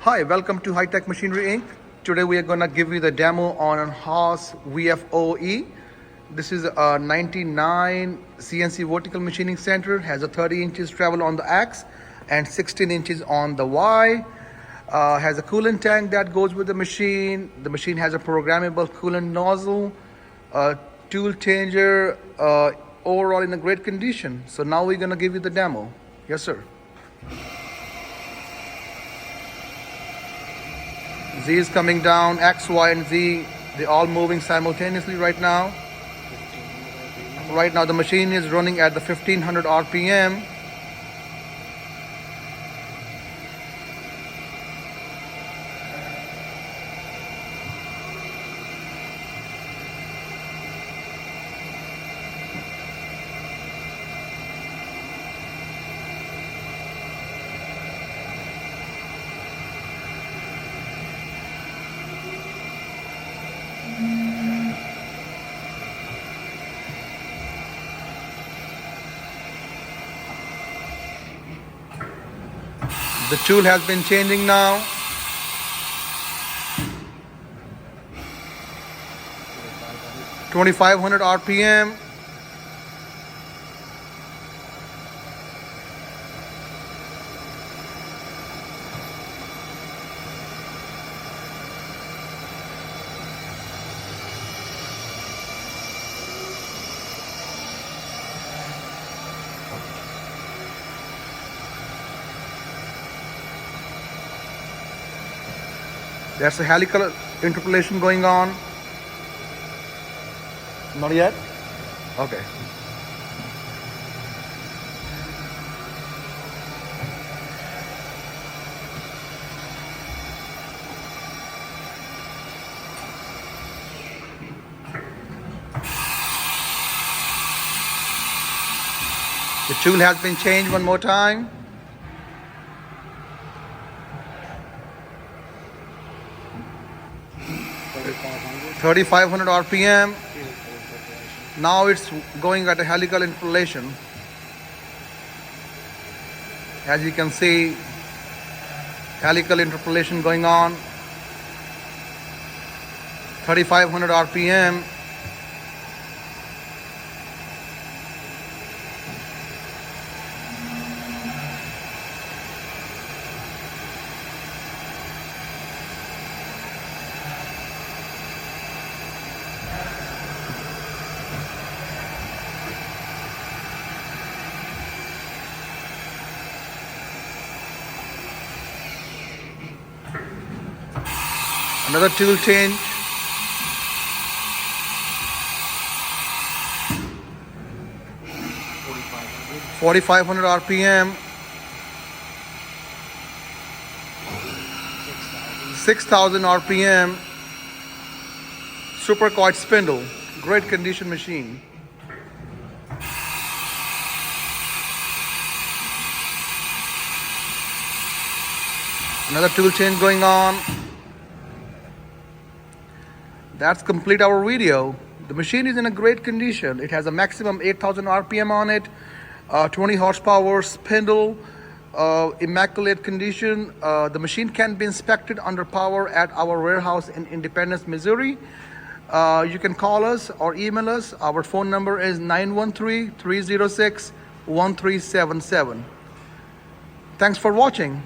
Hi, welcome to High Tech Machinery Inc. Today we are going to give you the demo on a Haas VF-0E. This is a 99 CNC vertical machining center, has a 30 inches travel on the X and 16 inches on the Y. Has a coolant tank that goes with the machine. The machine has a programmable coolant nozzle, tool changer, overall in a great condition. So now we're going to give you the demo. Yes, sir. Z is coming down, X, Y, and Z, they're all moving simultaneously right now. Right now the machine is running at the 1500 RPM. The tool has been changing now. (2500 RPM). There's a helical interpolation going on. Not yet? Okay. The tool has been changed one more time. (3500 RPM). Now it's going at a helical interpolation. As you can see, helical interpolation going on. 3500 RPM. Another tool change. (4500 RPM). 6000 RPM. Super quad spindle. Great condition machine. Another tool change going on. That's complete our video. The machine is in a great condition. It has a maximum 8000 RPM on it, 20 horsepower spindle, immaculate condition. The machine can be inspected under power at our warehouse in Independence, Missouri. You can call us or email us. Our phone number is 913-306-1377. Thanks for watching.